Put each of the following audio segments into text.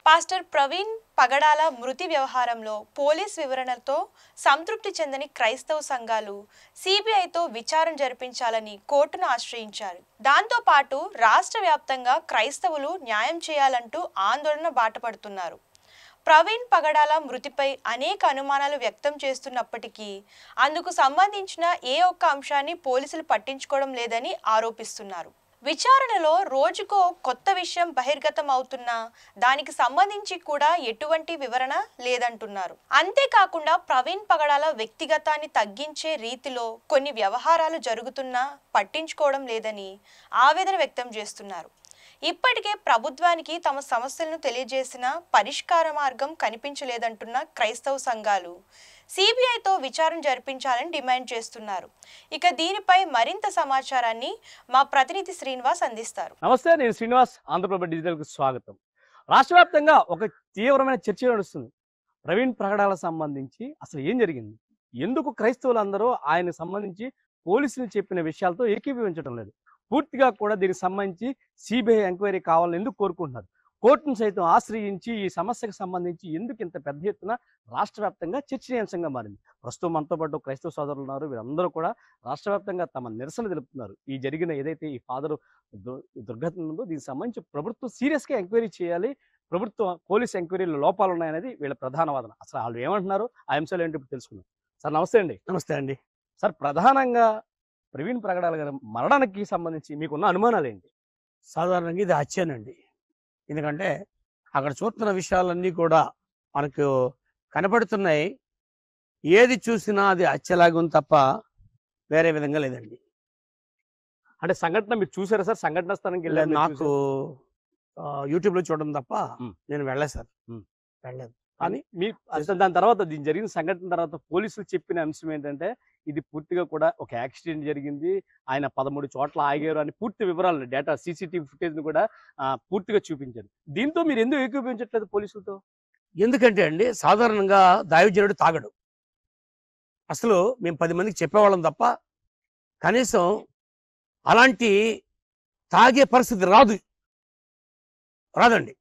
Pastor Praveen పగడాల మృతి వ్యవహారంలో police వివరణలతో సంతృప్తి చెందని క్రైస్తవ సంఘాలు సిబిఐతో విచారణ జరిపించాలని కోర్టును ఆశ్రయించారు. దాంతో పాటు రాష్ట్ర వ్యాప్తంగా క్రైస్తవులు న్యాయం చేయాలంటూ ఆందోళన బాటపడుతున్నారు. ప్రవీణ్ పగడాల మృతిపై అనేక అనుమానాలు వ్యక్తం చేస్తున్నప్పటికీ అందుకు సంబంధించిన ఏ ఒక్క అంశాన్ని పోలీసులు పట్టించుకోవడం లేదని ఆరోపిస్తున్నారు. విచారణలో రోజుకో కొత్త విషయం బహిర్గతం అవుతున్నా దానికి సంబంధించి కూడా ఎటువంటి వివరణ లేదంటున్నారు. అంతేకాకుండా ప్రవీణ్ పగడాల వ్యక్తిగతాన్ని తగ్గించే రీతిలో కొన్ని వ్యవహారాలు జరుగుతున్నా పట్టించుకోవడం లేదని ఆవేదన వ్యక్తం చేస్తున్నారు. ఇప్పటికే ప్రభుత్వానికి తమ సమస్యలను తెలియజేసిన పరిష్కార మార్గం కనిపించలేదంటున్న క్రైస్తవ సంఘాలు సిబిఐతో విచారణ జరిపించాలని డిమాండ్ చేస్తున్నారు. ఇక దీనిపై మరింత సమాచారాన్ని మా ప్రతినిధి శ్రీనివాస్ అందిస్తారు. నమస్తే, నేను శ్రీనివాస్. ఆంధ్రప్రభ డిజిటల్కు స్వాగతం. రాష్ట్ర వ్యాప్తంగా ఒక తీవ్రమైన చర్చ నడుస్తుంది. ప్రవీణ్ పగడాలకు సంబంధించి అసలు ఏం జరిగింది, ఎందుకు క్రైస్తవులందరూ ఆయనకు సంబంధించి పోలీసులు చెప్పిన విషయాలతో ఏకీభవించడం లేదు, పూర్తిగా కూడా దీనికి సంబంధించి సిబిఐ ఎంక్వైరీ కావాలని ఎందుకు కోరుకుంటున్నారు, కోర్టును సైతం ఆశ్రయించి ఈ సమస్యకు సంబంధించి ఎందుకు ఇంత పెద్ద ఎత్తున రాష్ట్ర వ్యాప్తంగా చర్చనీయాంశంగా మారింది. ప్రస్తుతం మనతో పాటు క్రైస్తవ సోదరులు ఉన్నారు. వీరందరూ కూడా రాష్ట్ర వ్యాప్తంగా తమ నిరసన తెలుపుతున్నారు. ఈ జరిగిన ఏదైతే ఈ ఫాదరు దుర్ఘటన ఉందో దీనికి సంబంధించి ప్రభుత్వం సీరియస్గా ఎంక్వైరీ చేయాలి, ప్రభుత్వం పోలీస్ ఎంక్వైరీలో లోపాలు ఉన్నాయనేది వీళ్ళ ప్రధాన వాదన. అసలు వాళ్ళు ఏమంటున్నారు, ఆ అంశాలు ఏంటి ఇప్పుడు తెలుసుకుందాం. సార్ నమస్తే అండి. నమస్తే అండి. సార్, ప్రధానంగా ప్రవీణ్ పగడాల గారి మరణానికి సంబంధించి మీకున్న అనుమానాలు ఏంటి? సాధారణంగా ఇది హత్యేనండి. ఎందుకంటే అక్కడ చూస్తున్న విషయాలన్నీ కూడా మనకు కనపడుతున్నాయి. ఏది చూసినా అది హత్యలాగా ఉంది తప్ప వేరే విధంగా లేదండి. అంటే సంఘటన మీరు చూసారా సార్? సంఘటన స్థానానికి వెళ్ళారు? నాకు యూట్యూబ్లో చూడడం తప్ప నేను వెళ్ళలేదు సార్, వెళ్ళలేదు. కానీ మీ దాని తర్వాత దీని జరిగిన సంఘటన తర్వాత పోలీసులు చెప్పిన అంశం ఏంటంటే ఇది పూర్తిగా కూడా ఒక యాక్సిడెంట్ జరిగింది, ఆయన 13 చోట్ల ఆగారు అని పూర్తి వివరాలు డేటా సీసీటీవీ ఫుటేజ్ని కూడా పూర్తిగా చూపించారు. దీంతో మీరు ఎందుకు ఏకీభవించట్లేదు పోలీసులతో? ఎందుకంటే అండి, సాధారణంగా దైవజనుడు తాగడు. అసలు మేము 10 మందికి చెప్పేవాళ్ళం తప్ప కనీసం అలాంటి తాగే పరిస్థితి రాదండి.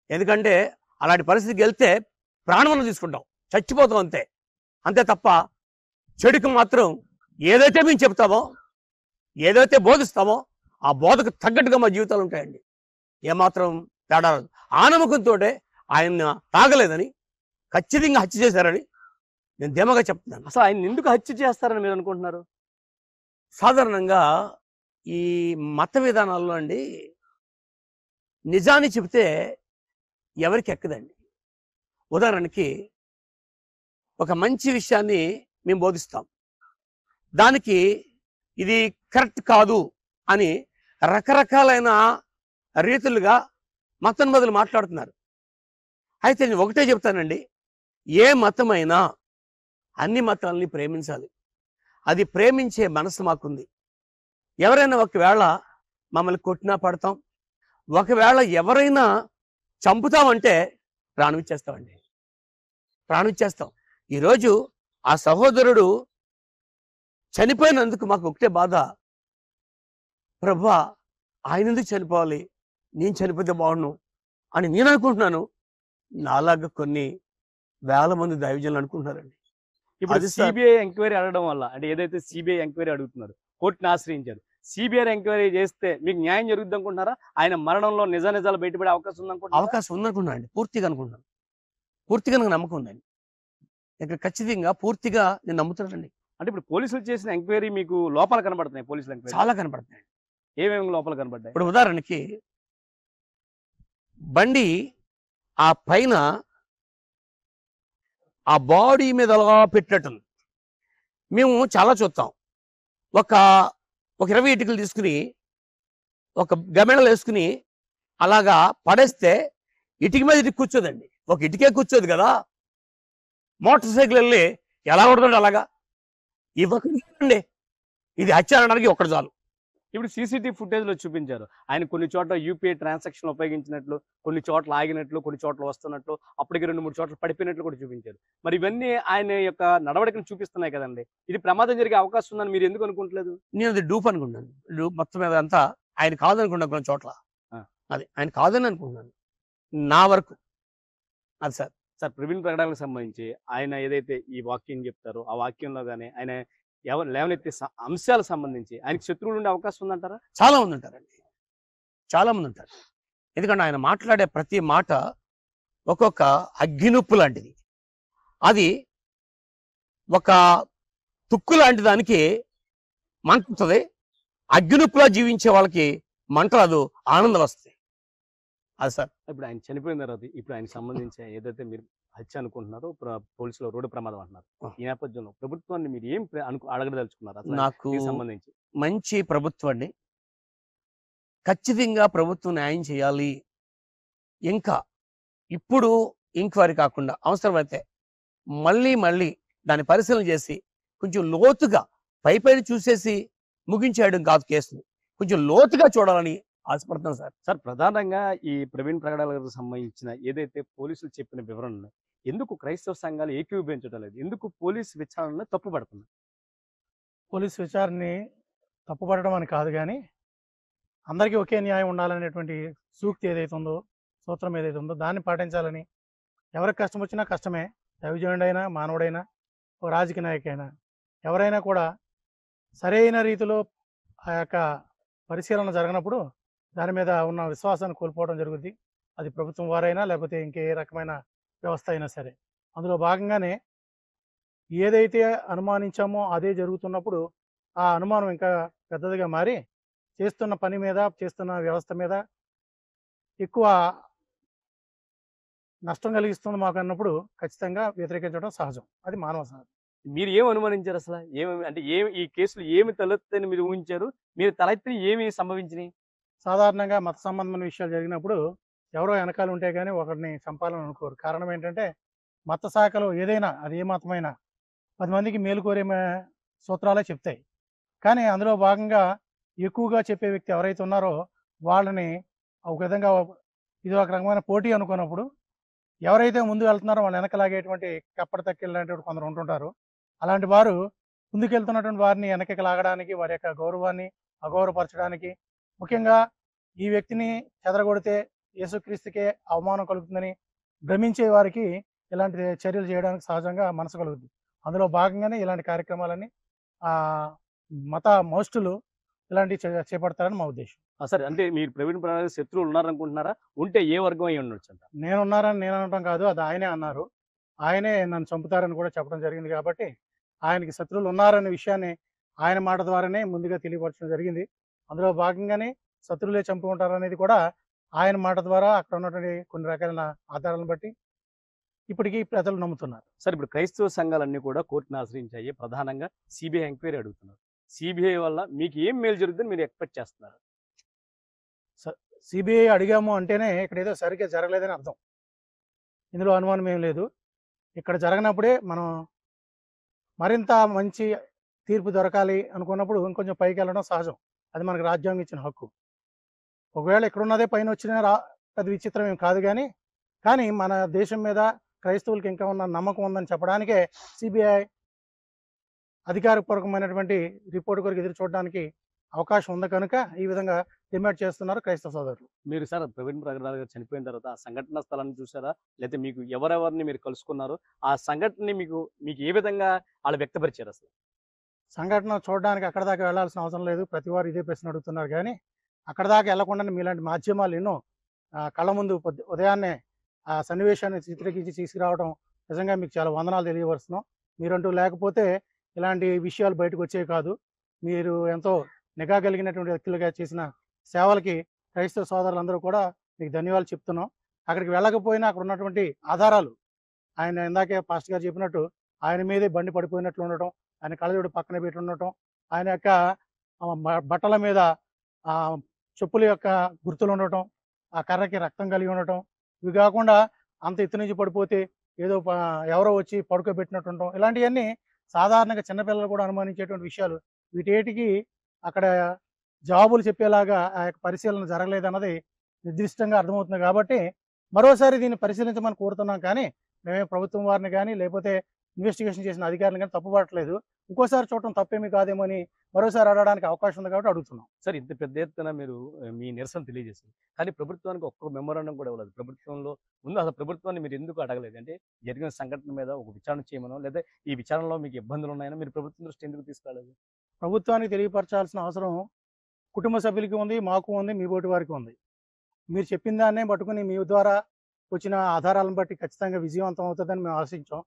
ఎందుకంటే అలాంటి పరిస్థితికి వెళ్తే ప్రాణం తీసుకుంటాం, చచ్చిపోతాం అంతే తప్ప చెడుకు మాత్రం ఏదైతే మేము చెప్తామో, ఏదైతే బోధిస్తామో ఆ బోధకు తగ్గట్టుగా మా జీవితాలు ఉంటాయండి. ఏమాత్రం తేడా రాదు. ఆ నమ్మకంతో ఆయన తాగలేదని, ఖచ్చితంగా హత్య చేశారని నేను ధీమాగా చెప్తున్నాను. అసలు ఆయన ఎందుకు హత్య చేస్తారని మీరు అనుకుంటున్నారు? సాధారణంగా ఈ మత విధానాల్లో అండి నిజాన్ని చెబితే ఎవరికి ఎక్కదండి. ఉదాహరణకి ఒక మంచి విషయాన్ని మేము బోధిస్తాం, దానికి ఇది కరెక్ట్ కాదు అని రకరకాలైన రీతులుగా మతం బదులు మాట్లాడుతున్నారు. అయితే నేను ఒకటే చెప్తానండి, ఏ మతమైనా అన్ని మతాలని ప్రేమించాలి. అది ప్రేమించే మనసు మాకుంది. ఎవరైనా ఒకవేళ మమ్మల్ని కొట్టినా పడతాం, ఒకవేళ ఎవరైనా చంపుతామంటే ప్రాణం ఇచ్చేస్తామండి, ప్రాణం ఇచ్చేస్తాం. ఈరోజు ఆ సహోదరుడు చనిపోయినందుకు మాకు ఒకటే బాధ, ప్రభువా ఆయన ఎందుకు చనిపోవాలి, నేను చనిపోతే బాగుండు అని నేను అనుకుంటున్నాను. నాలాగా కొన్ని వేల మంది దైవజనులు అనుకుంటున్నారండి. ఇప్పుడు సిబిఐ ఎంక్వైరీ అడగడం వల్ల, అంటే ఏదైతే సిబిఐ ఎంక్వైరీ అడుగుతున్నారు, కోర్టుని ఆశ్రయించారు, సిబిఐ ఎంక్వైరీ చేస్తే మీకు న్యాయం జరుగుద్ది అనుకుంటున్నారా? ఆయన మరణంలో నిజాలు బయటపడే అవకాశం ఉందనుకుంటున్నారా? అవకాశం ఉందనుకుంటున్నాను, పూర్తిగా అనుకుంటున్నాను. పూర్తిగా నాకు నమ్మకం ఉందండి. ఇక్కడ ఖచ్చితంగా పూర్తిగా నేను నమ్ముతున్నానండి. అంటే ఇప్పుడు పోలీసులు చేసిన ఎంక్వైరీ మీకు లోపాలు కనబడుతున్నాయి? పోలీసులు ఎంక్వైరీ చాలా కనబడుతున్నాయి. ఏమేమి లోపాలు కనబడ్డాయి? ఇప్పుడు ఉదాహరణకి బండి ఆ పైన ఆ బాడీ మీద అలా పెట్టినట్టుంది. మేము చాలా చూస్తాం. ఒక 20 ఇటుకలు తీసుకుని ఒక గమెడలు వేసుకుని అలాగా పడేస్తే ఇటుక మీద ఇటుక కూర్చోదండి, ఒక ఇటుకే కూర్చోదు కదా. మోటార్ సైకిల్ వెళ్ళి ఎలా కొడుతుంది అలాగా. ఇవ్వకండి, ఇది హత్య అనడానికి ఒక్కడు చాలు. ఇప్పుడు సీసీటీవీ ఫుటేజ్‌లో చూపించారు. ఆయన కొన్ని చోట్ల యూపీఐ ట్రాన్సాక్షన్‌లు ఉపయోగించినట్లు, కొన్ని చోట్ల ఆగినట్లు, కొన్ని చోట్ల వస్తున్నట్లు, అప్పటికి 2, 3 చోట్ల పడిపోయినట్లు కూడా చూపించారు. మరి ఇవన్నీ ఆయన యొక్క నడవడికను చూపిస్తున్నాయి కదండీ! ఇది ప్రమాదం జరిగే అవకాశం ఉందని మీరు ఎందుకు అనుకోవట్లేదు? నేను అది డూప్ అనుకున్నాను. డూప్ మొత్తం మీద అంతా ఆయన కాదనుకున్నాను కొన్ని చోట్ల. ఆ! అది ఆయన కాదని అనుకుంటున్నాను. నా వరకు. అది సార్. సార్ ప్రవీణ్ ప్రకటనలకు సంబంధించి ఆయన ఏదైతే ఈ వాక్యం చెప్తారో, ఆ వాక్యంలో గాని ఆయన లేవనెత్తే అంశాలకు సంబంధించి ఆయనకి శత్రువులు ఉండే అవకాశం ఉందంటారా? చాలా మంది ఉంటారండి. చాలా మంది ఉంటారు. ఎందుకంటే ఆయన మాట్లాడే ప్రతి మాట ఒక్కొక్క అగ్గినుప్పు లాంటిది. అది ఒక తుక్కు లాంటి దానికి మంటుతుంది. అగ్గినుప్పులా జీవించే వాళ్ళకి మంట రాదు, ఆనందం వస్తుంది. అది సార్. ఇప్పుడు ఆయన చనిపోయిన తర్వాత ఇప్పుడు ఆయనకి సంబంధించి ఏదైతే మీరు హత్య అనుకుంటున్నారో పోలీసులు రోడ్డు ప్రమాదం అంటున్నారు. ఈ నేపథ్యంలో ప్రభుత్వాన్ని మీరు ఏం అడగదలుచుకున్నారు అసలు నాకు దీనికి సంబంధించి? మంచి ప్రభుత్వం అండి. ఖచ్చితంగా ప్రభుత్వం న్యాయం చేయాలి. ఇంకా ఇప్పుడు ఎంక్వైరీ కాకుండా అవసరమైతే మళ్ళీ దాన్ని పరిశీలన చేసి కొంచెం లోతుగా పైపైన చూసేసి ముగించేయడం కాదు కేసుని. కొంచెం లోతుగా చూడాలని ఆశపడుతున్నాను సార్. సార్ ప్రధానంగా ఈ ప్రవీణ్ ప్రకటనలకు సంబంధించిన ఏదైతే పోలీసులు చెప్పిన వివరణలు ఎందుకు క్రైస్తవ సంఘాలు ఏకీభవించడం లేదు? ఎందుకు పోలీసు విచారణను తప్పుపడుతుంది? పోలీసు విచారణని తప్పుపడడం అని కాదు కానీ అందరికీ ఒకే న్యాయం ఉండాలనేటువంటి సూక్తి ఏదైతే ఉందో, సూత్రం ఏదైతే ఉందో దాన్ని పాటించాలని. ఎవరికి కష్టం వచ్చినా కష్టమే. దైవజనుడైనా, మానవుడైనా, ఒక రాజకీయ నాయకైనా ఎవరైనా కూడా సరైన రీతిలో ఆ యొక్క పరిశీలన జరగనప్పుడు దాని మీద ఉన్న విశ్వాసాన్ని కోల్పోవడం జరుగుద్ది. అది ప్రభుత్వం వారైనా లేకపోతే ఇంకే రకమైన వ్యవస్థ అయినా సరే. అందులో భాగంగానే ఏదైతే అనుమానించామో అదే జరుగుతున్నప్పుడు ఆ అనుమానం ఇంకా పెద్దదిగా మారి చేస్తున్న పని మీద, చేస్తున్న వ్యవస్థ మీద ఎక్కువ నష్టం కలిగిస్తుంది మాకు అన్నప్పుడు ఖచ్చితంగా వ్యతిరేకించడం సహజం. అది మానవ సహజం. మీరు ఏం అనుమానించారు అసలు? ఏమి అంటే ఈ కేసులు ఏమి తలెత్తాయని మీరు ఊహించారు? మీరు తలెత్తి ఏమి సంభవించినాయి? సాధారణంగా మత సంబంధమైన విషయాలు జరిగినప్పుడు ఎవరో వెనకాల ఉంటే కానీ ఒకరిని చంపాలని అనుకోరు. కారణం ఏంటంటే మత శాఖలో ఏదైనా అది ఏ మతమైనా 10 మందికి మేలు కోరే సూత్రాలే చెప్తాయి. కానీ అందులో భాగంగా ఎక్కువగా చెప్పే వ్యక్తి ఎవరైతే ఉన్నారో వాళ్ళని ఒక విధంగా ఇది ఒక రకమైన పోటీ అనుకున్నప్పుడు ఎవరైతే ముందు వెళ్తున్నారో వాళ్ళు వెనకలాగేటువంటి కప్పటి తక్కిళ్ళు లాంటి కొందరు ఉంటుంటారు. అలాంటి వారు ముందుకెళ్తున్నటువంటి వారిని వెనకకి లాగడానికి, వారి యొక్క గౌరవాన్ని అగౌరవపరచడానికి, ముఖ్యంగా ఈ వ్యక్తిని చెదరగొడితే యేసుక్రీస్తుకే అవమానం కలుగుతుందని భ్రమించే వారికి ఇలాంటి చర్యలు చేయడానికి సహజంగా మనసు కలుగుతుంది. అందులో భాగంగానే ఇలాంటి కార్యక్రమాలన్నీ మత మోస్టులు ఇలాంటివి చేపడతారని మా ఉద్దేశం. సరే, అంటే మీరు ప్రవీణ్ ప్రణాళిక శత్రువులు ఉన్నారనుకుంటున్నారా? ఉంటే ఏ వర్గం అయి ఉండొచ్చు అంట? నేనున్నారని నేను అనడం కాదు, అది ఆయనే అన్నారు. ఆయనే నన్ను చంపుతారని కూడా చెప్పడం జరిగింది. కాబట్టి ఆయనకి శత్రువులు ఉన్నారనే విషయాన్ని ఆయన మాట ద్వారానే ముందుగా తెలియపరచడం జరిగింది. అందులో భాగంగానే శత్రువులే చంపుకుంటారు అనేది కూడా ఆయన మాట ద్వారా అక్కడ ఉన్నటువంటి కొన్ని రకాల ఆధారాలను బట్టి ఇప్పటికీ ప్రజలు నమ్ముతున్నారు. సరే, ఇప్పుడు క్రైస్తవ సంఘాలన్నీ కూడా కోర్టును ఆశ్రయించాయి. ప్రధానంగా సిబిఐ ఎంక్వైరీ అడుగుతున్నారు. సిబిఐ వల్ల మీకు ఏం మేలు జరుగుతుందని మీరు ఎక్స్పెక్ట్ చేస్తున్నారు? సిబిఐ అడిగాము అంటేనే ఇక్కడ ఏదో సరిగ్గా జరగలేదని అర్థం. ఇందులో అనుమానం ఏం లేదు. ఇక్కడ జరగనప్పుడే మనం మరింత మంచి తీర్పు దొరకాలి అనుకున్నప్పుడు ఇంకొంచెం పైకి వెళ్ళడం సహజం. అది మనకు రాజ్యాంగం ఇచ్చిన హక్కు. ఒకవేళ ఇక్కడున్నదే పైన వచ్చిన అది విచిత్రం ఏం కాదు. కానీ మన దేశం మీద క్రైస్తవులకి ఇంకా ఉన్న నమ్మకం ఉందని చెప్పడానికే సిబిఐ అధికారపూర్వకమైనటువంటి రిపోర్ట్ కొరకు ఎదురు చూడడానికి అవకాశం ఉంది కనుక ఈ విధంగా డిమాండ్ చేస్తున్నారు క్రైస్తవ సోదరులు. మీరు సార్ ప్రవీణ్ ప్రగడాల గారు చనిపోయిన తర్వాత ఆ సంఘటన స్థలాన్ని చూసారా? లేకపోతే మీకు ఎవరెవరిని మీరు కలుసుకున్నారు? ఆ సంఘటనని మీకు ఏ విధంగా వాళ్ళు వ్యక్తపరిచారు? అసలు సంఘటన చూడడానికి అక్కడ దాకా వెళ్లాల్సిన అవసరం లేదు. ప్రతి వారు ఇదే ప్రశ్న అడుగుతున్నారు. కానీ అక్కడ దాకా వెళ్లకుండా మీలాంటి మాధ్యమాలు ఎన్నో కళ్ళ ముందు ఉదయాన్నే ఆ సన్నివేశాన్ని చిత్రీకరించి తీసుకురావడం నిజంగా మీకు చాలా వందనాలు తెలియవరుస్తున్నాం. మీరంటూ లేకపోతే ఇలాంటి విషయాలు బయటకు వచ్చేవి కాదు. మీరు ఎంతో నిఘా కలిగినటువంటి వ్యక్తులుగా చేసిన సేవలకి క్రైస్తవ సోదరులందరూ కూడా మీకు ధన్యవాదాలు చెప్తున్నాం. అక్కడికి వెళ్ళకపోయినా అక్కడ ఉన్నటువంటి ఆధారాలు ఆయన ఇందాకే పాస్టర్ గారు చెప్పినట్టు ఆయన మీదే బండి పడిపోయినట్లు ఉండటం, ఆయన కళ్ళజోడు పక్కన పెట్టి ఉండటం, ఆయన యొక్క బట్టల మీద చెప్పుల యొక్క గుర్తులు ఉండటం, ఆ కర్రకి రక్తం కలిగి ఉండటం, ఇవి కాకుండా అంత ఎత్తు నుంచి పడిపోతే ఏదో ఎవరో వచ్చి పడుకోబెట్టినట్టు ఉండటం, ఇలాంటివన్నీ సాధారణంగా చిన్నపిల్లలు కూడా అనుమానించేటువంటి విషయాలు. వీటేటికి అక్కడ జవాబులు చెప్పేలాగా ఆ యొక్క పరిశీలన జరగలేదన్నది నిర్దిష్టంగా అర్థమవుతుంది. కాబట్టి మరోసారి దీన్ని పరిశీలించమని కోరుతున్నాం. కానీ మేమే ప్రభుత్వం వారిని కానీ లేకపోతే ఇన్వెస్టిగేషన్ చేసిన అధికారులను కానీ తప్పుపట్టలేదు. ఇంకోసారి చూడటం తప్పేమీ కాదేమో అని మరోసారి అడగడానికి అవకాశం ఉంది కాబట్టి అడుగుతున్నాం. సార్ ఇంత పెద్ద ఎత్తున మీరు మీ నిరసన తెలియజేశారు. కానీ ప్రభుత్వానికి ఒక్క మెమోరాండం కూడా ఇవ్వలేదు. ప్రభుత్వంలో ముందు అసలు ప్రభుత్వాన్ని మీరు ఎందుకు అడగలేదు? అంటే జరిగిన సంఘటన మీద ఒక విచారణ చేయమనో, లేదా ఈ విచారణలో మీకు ఇబ్బందులు ఉన్నాయనో మీరు ప్రభుత్వం దృష్టి ఎందుకు తీసుకురాలేదు? ప్రభుత్వానికి తెలియపరచాల్సిన అవసరం కుటుంబ సభ్యులకి ఉంది, మాకు ఉంది, మీ బోటి వారికి ఉంది. మీరు చెప్పిన దాన్నే పట్టుకుని మీ ద్వారా వచ్చిన ఆధారాలను బట్టి ఖచ్చితంగా విజయవంతం అవుతుందని మేము ఆశించాం.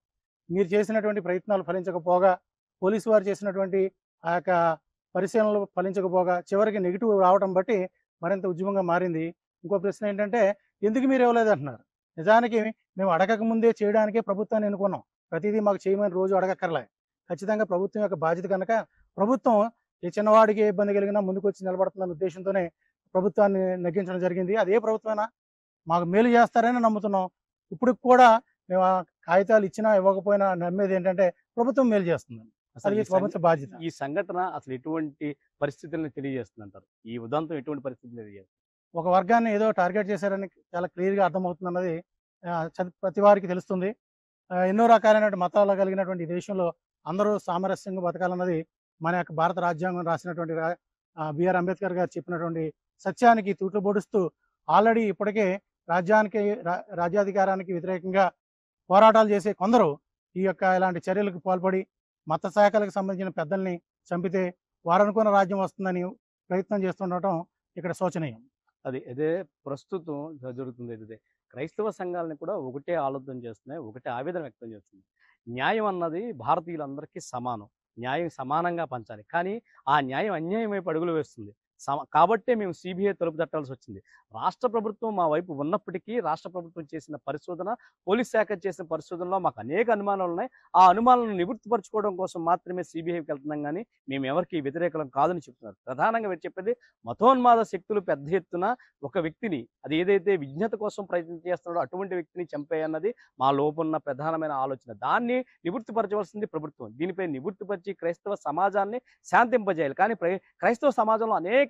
మీరు చేసినటువంటి ప్రయత్నాలు ఫలించకపోగా, పోలీసు వారు చేసినటువంటి ఆ యొక్క పరిశీలనలు ఫలించకపోగా చివరికి నెగిటివ్ రావడం బట్టి మరింత ఉద్యమంగా మారింది. ఇంకో ప్రశ్న ఏంటంటే ఎందుకు మీరు ఇవ్వలేదు అంటున్నారు. నిజానికి మేము అడగక ముందే చేయడానికే ప్రభుత్వాన్ని ఎన్నుకున్నాం. ప్రతిదీ మాకు చేయమని రోజు అడగక్కర్లే. ఖచ్చితంగా ప్రభుత్వం యొక్క బాధ్యత కనుక ప్రభుత్వం ఏ చిన్నవాడికి ఏ ఇబ్బంది కలిగినా ముందుకు వచ్చి నిలబడుతుందన్న ఉద్దేశంతోనే ప్రభుత్వాన్ని నెగ్గించడం జరిగింది. అదే ప్రభుత్వమైనా మాకు మేలు చేస్తారని నమ్ముతున్నాం. ఇప్పుడు కూడా మేము ఆ కాగితాలు ఇచ్చినా ఇవ్వకపోయినా నమ్మేది ఏంటంటే ప్రభుత్వం మేలు చేస్తుందని. అసలు అది ఈ ప్రభుత్వ బాధ్యత. ఈ సంఘటన అసలు ఎటువంటి పరిస్థితులను తెలియజేస్తుందంటారు? ఈ ఉదంతం ఎటువంటి పరిస్థితులు తెలియజేస్తుంది? ఒక వర్గాన్ని ఏదో టార్గెట్ చేశారని చాలా క్లియర్‌గా అర్థమవుతుంది అన్నది ప్రతి వారికి తెలుస్తుంది. ఎన్నో రకాలైనటువంటి మతాలు కలిగినటువంటి ఈ దేశంలో అందరూ సామరస్యంగా బతకాలన్నది మన యొక్క భారత రాజ్యాంగం రాసినటువంటి బిఆర్ అంబేద్కర్ గారు చెప్పినటువంటి సత్యానికి తూట్లు పొడుస్తూ ఆల్రెడీ ఇప్పటికే రాజ్యాధికారానికి వ్యతిరేకంగా పోరాటాలు చేసే కొందరు ఈ యొక్క ఇలాంటి చర్యలకు పాల్పడి మత శాఖలకు సంబంధించిన పెద్దల్ని చంపితే వారనుకున్న రాజ్యం వస్తుందని ప్రయత్నం చేస్తుండటం ఇక్కడ శోచనీయం. అదే ప్రస్తుతం జరుగుతుంది. ఏదైతే క్రైస్తవ సంఘాలను కూడా ఒకటే ఆలోచన చేస్తున్నాయి, ఒకటే ఆవేదన వ్యక్తం చేస్తుంది. న్యాయం అన్నది భారతీయులందరికీ సమానం, న్యాయం సమానంగా పంచాలి. కానీ ఆ న్యాయం అన్యాయం వైపు అడుగులు వేస్తుంది. కాబట్టే మేము సిబిఐ తలుపు తట్టాల్సి వచ్చింది. రాష్ట్ర ప్రభుత్వం మా వైపు ఉన్నప్పటికీ రాష్ట్ర ప్రభుత్వం చేసిన పరిశోధన, పోలీస్ శాఖ చేసిన పరిశోధనలో మాకు అనేక అనుమానాలు ఉన్నాయి. ఆ అనుమానాలను నివృత్తిపరచుకోవడం కోసం మాత్రమే సిబిఐకి వెళ్తున్నాం, కానీ మేము ఎవరికి వ్యతిరేకలం కాదని చెప్తున్నారు. ప్రధానంగా మీరు చెప్పేది మతోన్మాద శక్తులు పెద్ద ఎత్తున ఒక వ్యక్తిని, అది ఏదైతే విజ్ఞత కోసం ప్రయత్నం చేస్తున్నాడో అటువంటి వ్యక్తిని చంపేయన్నది మా లోపున్న ప్రధానమైన ఆలోచన. దాన్ని నివృత్తిపరచవలసింది ప్రభుత్వం. దీనిపై నివృత్తిపరిచి క్రైస్తవ సమాజాన్ని శాంతింపజేయాలి. కానీ క్రైస్తవ సమాజంలో అనేక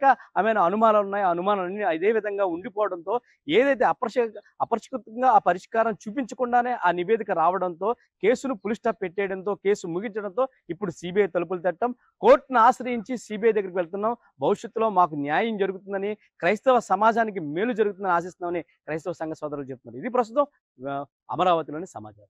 అనుమానాలు ఉన్నాయి. ఆ అనుమానాలన్నీ అదే విధంగా ఉండిపోవడంతో ఏదైతే అపరిష్కృతంగా ఆ పరిష్కారం చూపించకుండానే ఆ నివేదిక రావడంతో కేసును పులి స్టాప్ పెట్టేయడంతో, కేసు ముగించడంతో ఇప్పుడు సిబిఐ తలుపులు తట్టం, కోర్టును ఆశ్రయించి సిబిఐ దగ్గరికి వెళ్తున్నాం. భవిష్యత్తులో మాకు న్యాయం జరుగుతుందని, క్రైస్తవ సమాజానికి మేలు జరుగుతుందని ఆశిస్తున్నామని క్రైస్తవ సంఘ సోదరులు చెప్తున్నారు. ఇది ప్రస్తుతం అమరావతిలోని సమాచారం.